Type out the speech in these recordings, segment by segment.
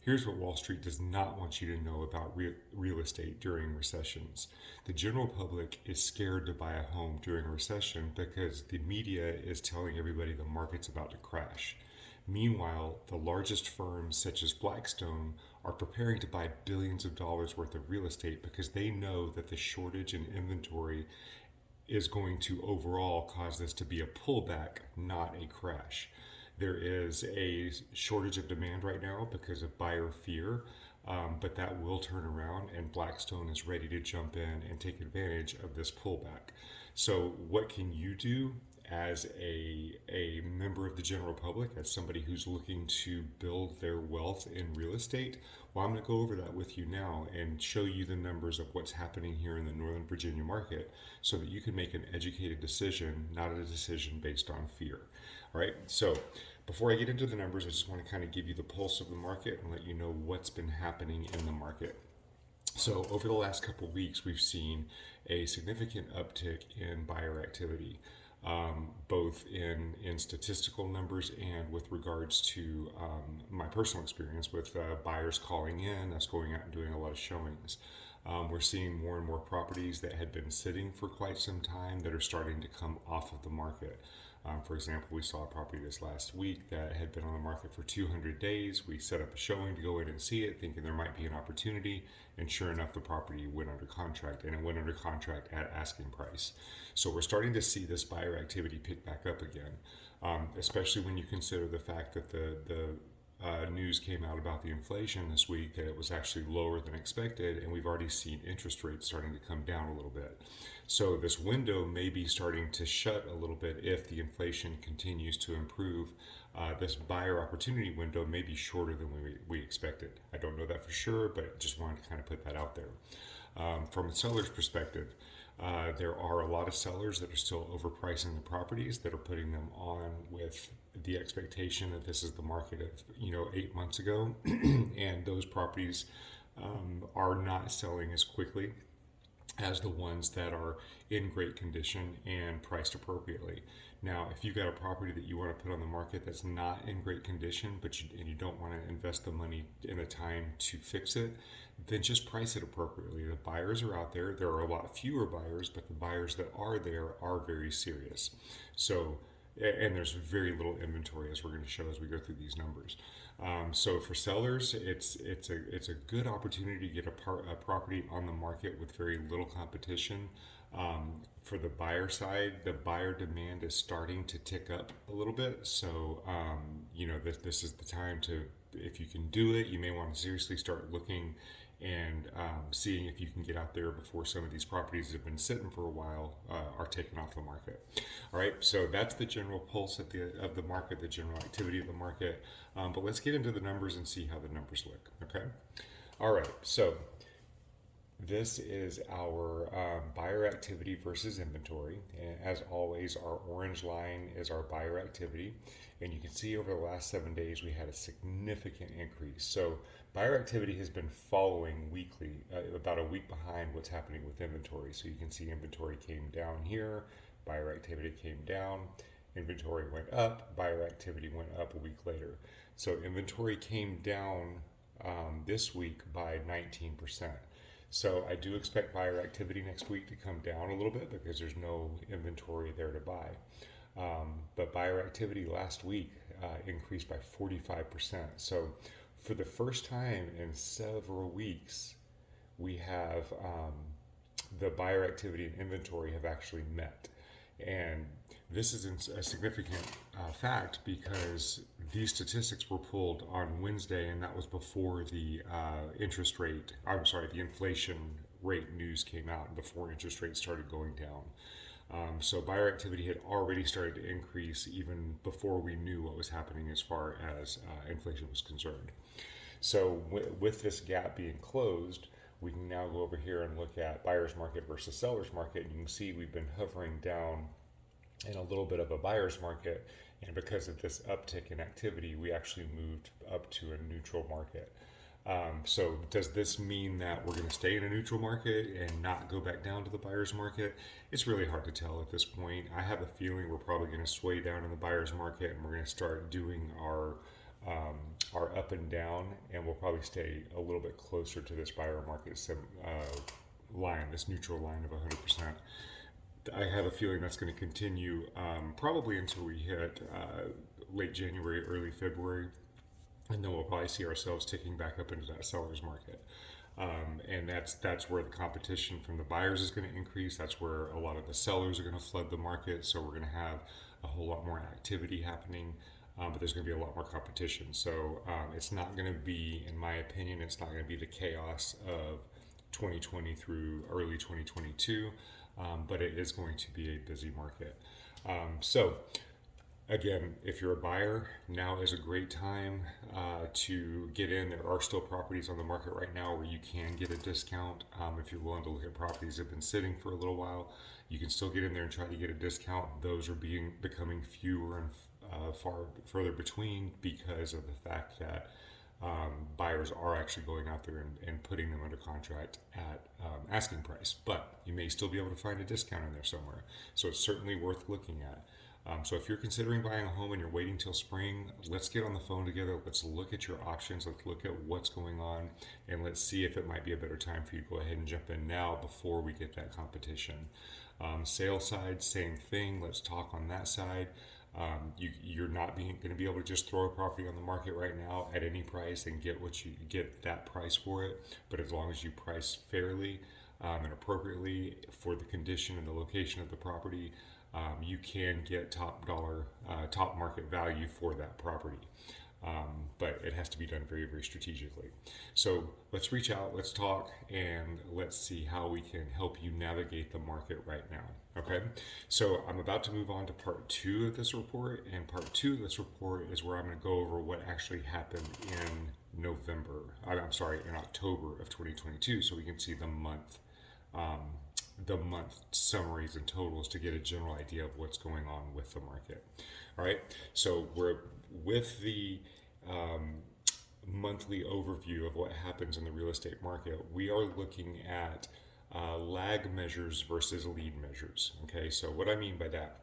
Here's what Wall Street does not want you to know about real estate during recessions. The general public is scared to buy a home during a recession because the media is telling everybody the market's about to crash. Meanwhile, the largest firms, such as Blackstone, are preparing to buy billions of dollars worth of real estate because they know that the shortage in inventory is going to overall cause this to be a pullback, not a crash. There is a shortage of demand right now because of buyer fear, but that will turn around, and Blackstone is ready to jump in and take advantage of this pullback. So, what can you do as a member of the general public, as somebody who's looking to build their wealth in real estate? Well, I'm going to go over that with you now and show you the numbers of what's happening here in the Northern Virginia market so that you can make an educated decision, not a decision based on fear. All right, so before I get into the numbers, I just want to kind of give you the pulse of the market and let you know what's been happening in the market. So, over the last couple of weeks, we've seen a significant uptick in buyer activity, both in statistical numbers and with regards to my personal experience with buyers calling in, us going out and doing a lot of showings. We're seeing more and more properties that had been sitting for quite some time that are starting to come off of the market. For example, we saw a property this last week that had been on the market for 200 days. We set up a showing to go in and see it, thinking there might be an opportunity, and sure enough, the property went under contract, and it went under contract at asking price. So we're starting to see this buyer activity pick back up again, especially when you consider the fact that the news came out about the inflation this week, that it was actually lower than expected, and we've already seen interest rates starting to come down a little bit. So this window may be starting to shut a little bit if the inflation continues to improve. This buyer opportunity window may be shorter than we expected. I don't know that for sure, but just wanted to kind of put that out there. From a seller's perspective, there are a lot of sellers that are still overpricing the properties, that are putting them on with the expectation that this is the market of 8 months ago, and those properties are not selling as quickly as the ones that are in great condition and priced appropriately. Now, if you've got a property that you want to put on the market that's not in great condition, and you don't want to invest the money and the time to fix it, then just price it appropriately. The buyers are out there. There are a lot fewer buyers, but the buyers that are there are very serious. So, and there's very little inventory, as we're going to show as we go through these numbers. So for sellers, it's a good opportunity to get a property on the market with very little competition. For the buyer side, the buyer demand is starting to tick up a little bit. So this is the time to, if you can do it, you may want to seriously start looking and seeing if you can get out there before some of these properties that have been sitting for a while are taken off the market. All right, so that's the general pulse of the market, the general activity of the market. But let's get into the numbers and see how the numbers look. Okay. All right, so this is our buyer activity versus inventory. And as always, our orange line is our buyer activity. And you can see over the last 7 days, we had a significant increase. So buyer activity has been following weekly, about a week behind what's happening with inventory. So you can see inventory came down here, buyer activity came down, inventory went up, buyer activity went up a week later. So inventory came down this week by 19%. So I do expect buyer activity next week to come down a little bit because there's no inventory there to buy. But buyer activity last week increased by 45%. So for the first time in several weeks, we have the buyer activity and inventory have actually met. And this is a significant fact because these statistics were pulled on Wednesday, and that was before the the inflation rate news came out and before interest rates started going down. So buyer activity had already started to increase even before we knew what was happening as far as inflation was concerned. So with this gap being closed, we can now go over here and look at buyer's market versus seller's market. And you can see we've been hovering down in a little bit of a buyer's market. And because of this uptick in activity, we actually moved up to a neutral market. So does this mean that we're going to stay in a neutral market and not go back down to the buyer's market? It's really hard to tell at this point. I have a feeling we're probably going to sway down in the buyer's market, and we're going to start doing our are up and down, and will probably stay a little bit closer to this buyer market line, this neutral line of 100%. I have a feeling that's going to continue probably until we hit late January, early February, and then we'll probably see ourselves ticking back up into that seller's market. And that's where the competition from the buyers is going to increase. That's where a lot of the sellers are going to flood the market. So we're going to have a whole lot more activity happening, but there's going to be a lot more competition. So it's not going to be, in my opinion, it's not going to be the chaos of 2020 through early 2022, but it is going to be a busy market. So again, if you're a buyer, now is a great time to get in. There are still properties on the market right now where you can get a discount. If you're willing to look at properties that have been sitting for a little while, you can still get in there and try to get a discount. Those are becoming fewer and far further between because of the fact that buyers are actually going out there and putting them under contract at asking price. But you may still be able to find a discount in there somewhere. So it's certainly worth looking at. So if you're considering buying a home and you're waiting till spring, let's get on the phone together. Let's look at your options. Let's look at what's going on, and let's see if it might be a better time for you to go ahead and jump in now before we get that competition. Sales side, same thing. Let's talk on that side. You're not going to be able to just throw a property on the market right now at any price and get that price for it. But as long as you price fairly and appropriately for the condition and the location of the property, you can get top market value for that property. But it has to be done very, very strategically. So let's reach out, let's talk, and let's see how we can help you navigate the market right now. Okay, so I'm about to move on to part 2 of this report, and part 2 of this report is where I'm going to go over what actually happened in October of 2022, so we can see the month summaries and totals to get a general idea of what's going on with the market. All right, so we're with the monthly overview of what happens in the real estate market. We are looking at lag measures versus lead measures. Okay, so what I mean by that,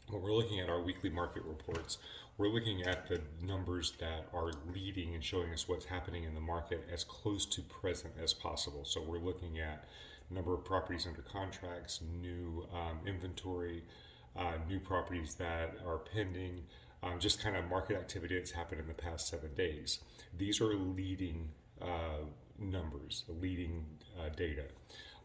when we're looking at our weekly market reports, we're looking at the numbers that are leading and showing us what's happening in the market as close to present as possible. So we're looking at number of properties under contracts, new inventory, new properties that are pending, just kind of market activity that's happened in the past 7 days. These are leading numbers, leading data.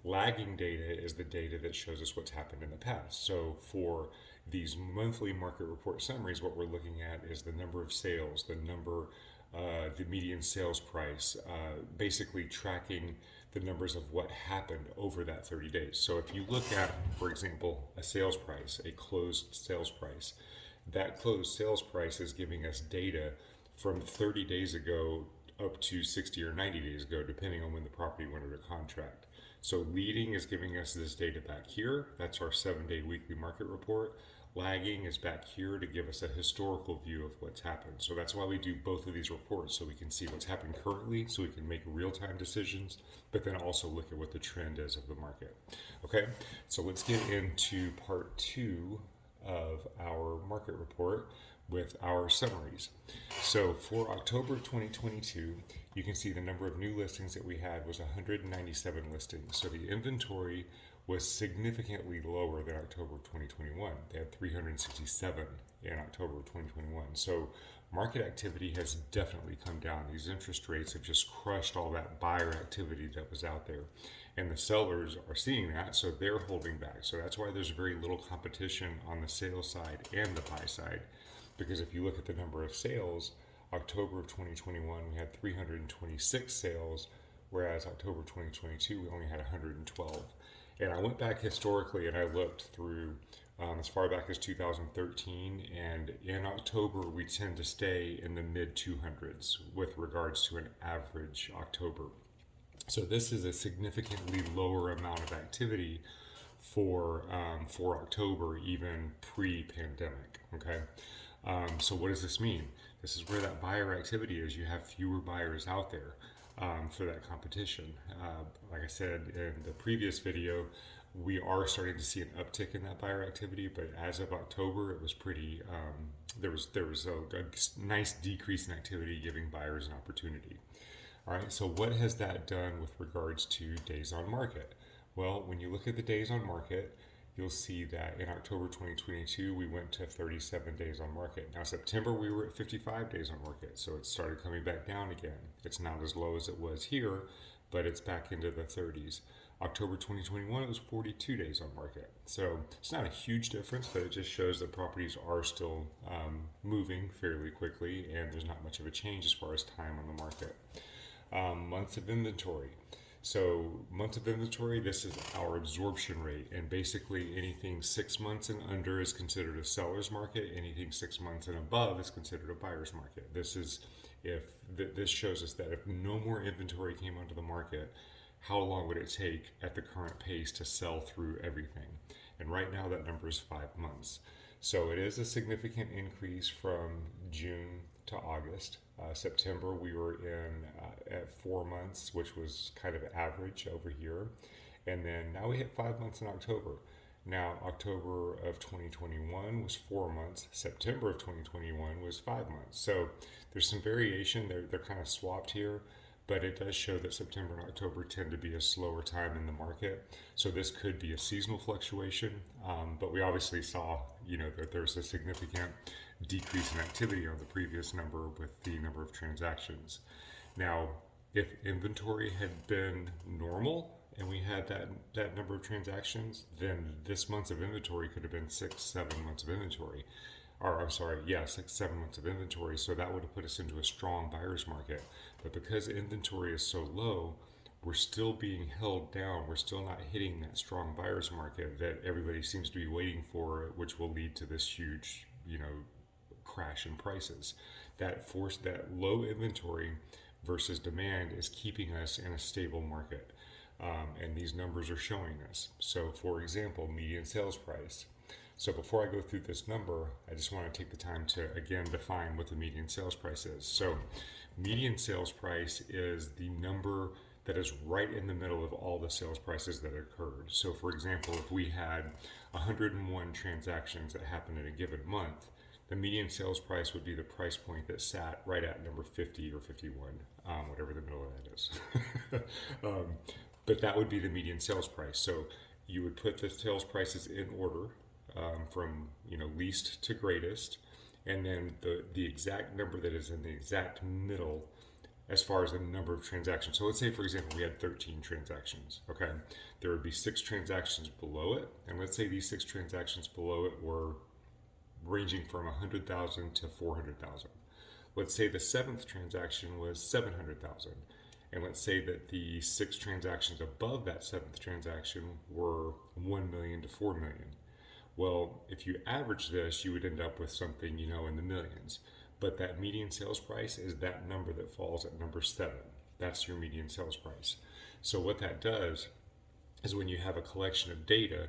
Lagging data is the data that shows us what's happened in the past. So for these monthly market report summaries, what we're looking at is the number of sales, the median sales price, basically tracking the numbers of what happened over that 30 days. So if you look at, for example, a sales price, a closed sales price, that closed sales price is giving us data from 30 days ago up to 60 or 90 days ago, depending on when the property went under contract. So leading is giving us this data back here. That's our 7-day weekly market report. Lagging is back here to give us a historical view of what's happened. So that's why we do both of these reports, so we can see what's happening currently, so we can make real-time decisions, but then also look at what the trend is of the market. Okay, so let's get into part 2 of our market report with our summaries. So for October 2022, you can see the number of new listings that we had was 197 listings. So the inventory was significantly lower than October 2021. They had 367 in October 2021. So market activity has definitely come down. These interest rates have just crushed all that buyer activity that was out there. And the sellers are seeing that, so they're holding back. So that's why there's very little competition on the sales side and the buy side. Because if you look at the number of sales, October of 2021, we had 326 sales, whereas October 2022, we only had 112. And I went back historically and I looked through as far back as 2013, and in October we tend to stay in the mid 200s with regards to an average October. So this is a significantly lower amount of activity for October, even pre-pandemic. Okay, so what does this mean? This is where that buyer activity is. You have fewer buyers out there for that competition. Like I said in the previous video, We are starting to see an uptick in that buyer activity, but as of October, it was pretty. There was a nice decrease in activity, giving buyers an opportunity. All right. So what has that done with regards to days on market? Well, when you look at the days on market, you'll see that in October 2022 we went to 37 days on market. Now September we were at 55 days on market, so it started coming back down again. It's not as low as it was here, but it's back into the 30s. October 2021, it was 42 days on market. So it's not a huge difference, but it just shows that properties are still moving fairly quickly, and there's not much of a change as far as time on the market. Months of inventory. So months of inventory, this is our absorption rate, and basically anything 6 months and under is considered a seller's market. Anything 6 months and above is considered a buyer's market. This shows us that if no more inventory came onto the market, how long would it take at the current pace to sell through everything? And right now that number is 5 months. So it is a significant increase from June to August. September we were in at 4 months, which was kind of average over here. And then now we hit 5 months in October. Now, October of 2021 was 4 months. September of 2021 was 5 months. So there's some variation. They're kind of swapped here, but it does show that September and October tend to be a slower time in the market. So this could be a seasonal fluctuation, but we obviously saw, that there's a significant decrease in activity on the previous number with the number of transactions. Now, if inventory had been normal and we had that number of transactions, then this month's of inventory could have been 6-7 months of inventory. Or I'm sorry, yeah, 6-7 months of inventory. So that would have put us into a strong buyer's market. But because inventory is so low, we're still being held down. We're still not hitting that strong buyer's market that everybody seems to be waiting for, which will lead to this huge, crash in prices. That low inventory versus demand is keeping us in a stable market. And these numbers are showing us. So, for example, median sales price. So before I go through this number, I just want to take the time to again define what the median sales price is. So median sales price is the number that is right in the middle of all the sales prices that occurred. So for example, if we had 101 transactions that happened in a given month, the median sales price would be the price point that sat right at number 50 or 51, whatever the middle of that is. But that would be the median sales price. So you would put the sales prices in order from least to greatest, and then the exact number that is in the exact middle as far as the number of transactions. So let's say, for example, we had 13 transactions. Okay, there would be 6 transactions below it, and let's say these 6 transactions below it were ranging from 100,000 to 400,000. Let's say the 7th transaction was 700,000. And let's say that the 6 transactions above that 7th transaction were 1 million to 4 million. Well, if you average this, you would end up with something, in the millions. But that median sales price is that number that falls at number 7. That's your median sales price. So what that does is when you have a collection of data,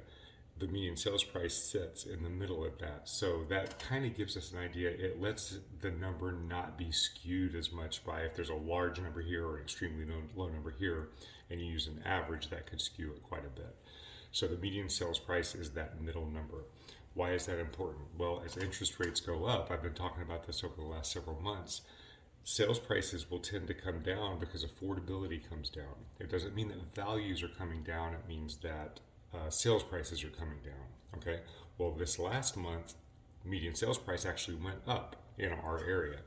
the median sales price sits in the middle of that. So that kind of gives us an idea. It lets the number not be skewed as much by if there's a large number here or an extremely low number here, and you use an average, that could skew it quite a bit. So the median sales price is that middle number. Why is that important? Well, as interest rates go up, I've been talking about this over the last several months, sales prices will tend to come down because affordability comes down. It doesn't mean that values are coming down. It means that sales prices are coming down. Okay. Well, this last month, median sales price actually went up in our area.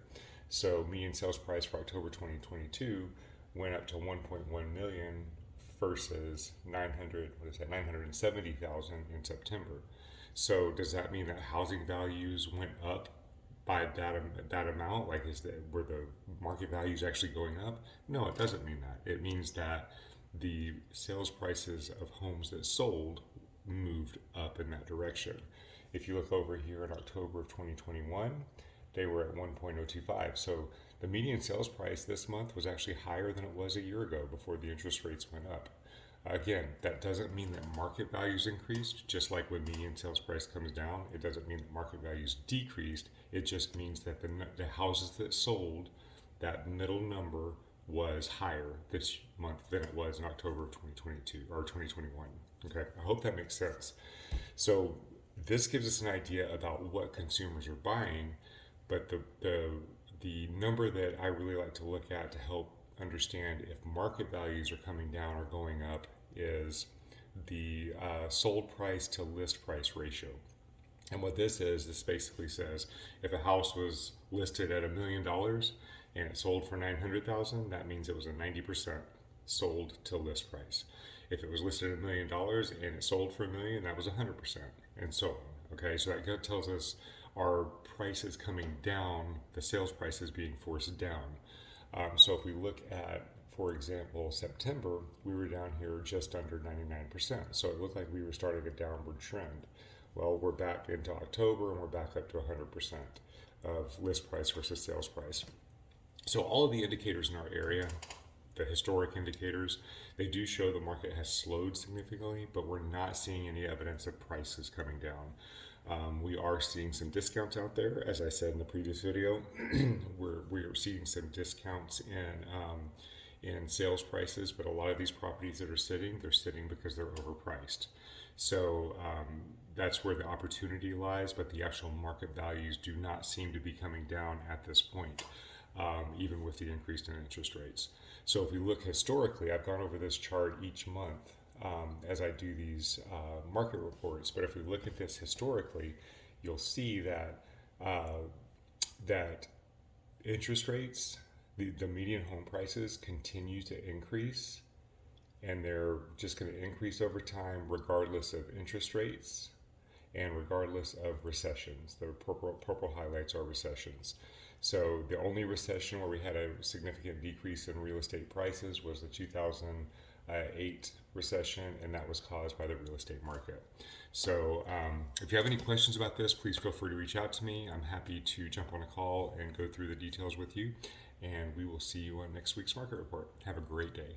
So median sales price for October 2022 went up to 1.1 million versus 970,000 in September. So does that mean that housing values went up by that amount? Like, were the market values actually going up? No, it doesn't mean that. It means that the sales prices of homes that sold moved up in that direction. If you look over here in October of 2021, they were at 1.025. So the median sales price this month was actually higher than it was a year ago before the interest rates went up. Again, that doesn't mean that market values increased. Just like when median sales price comes down, it doesn't mean that market values decreased. It just means that the houses that sold, that middle number, was higher this month than it was in October of 2022 or 2021. Okay, I hope that makes sense. So this gives us an idea about what consumers are buying, but the number that I really like to look at to help understand if market values are coming down or going up is the sold price to list price ratio. And what this basically says if a house was listed at $1 million and it sold for 900,000, that means it was a 90% sold to list price. If it was listed at $1 million and it sold for $1 million, that was 100%, and so on. Okay, so that tells us our prices coming down, the sales prices being forced down. So if we look at, for example, September, we were down here just under 99%. So it looked like we were starting a downward trend. Well, we're back into October and we're back up to 100% of list price versus sales price. So all of the indicators in our area, the historic indicators, they do show the market has slowed significantly, but we're not seeing any evidence of prices coming down. We are seeing some discounts out there, as I said in the previous video. we're seeing some discounts in sales prices, but a lot of these properties that are sitting, they're sitting because they're overpriced. So that's where the opportunity lies, but the actual market values do not seem to be coming down at this point, even with the increase in interest rates. So if we look historically, I've gone over this chart each month as I do these market reports. But if we look at this historically, you'll see that that interest rates, the median home prices continue to increase, and they're just going to increase over time regardless of interest rates and regardless of recessions. The purple highlights are recessions. So the only recession where we had a significant decrease in real estate prices was the 2008 recession, and that was caused by the real estate market. So if you have any questions about this, please feel free to reach out to me. I'm happy to jump on a call and go through the details with you, and we will see you on next week's market report. Have a great day.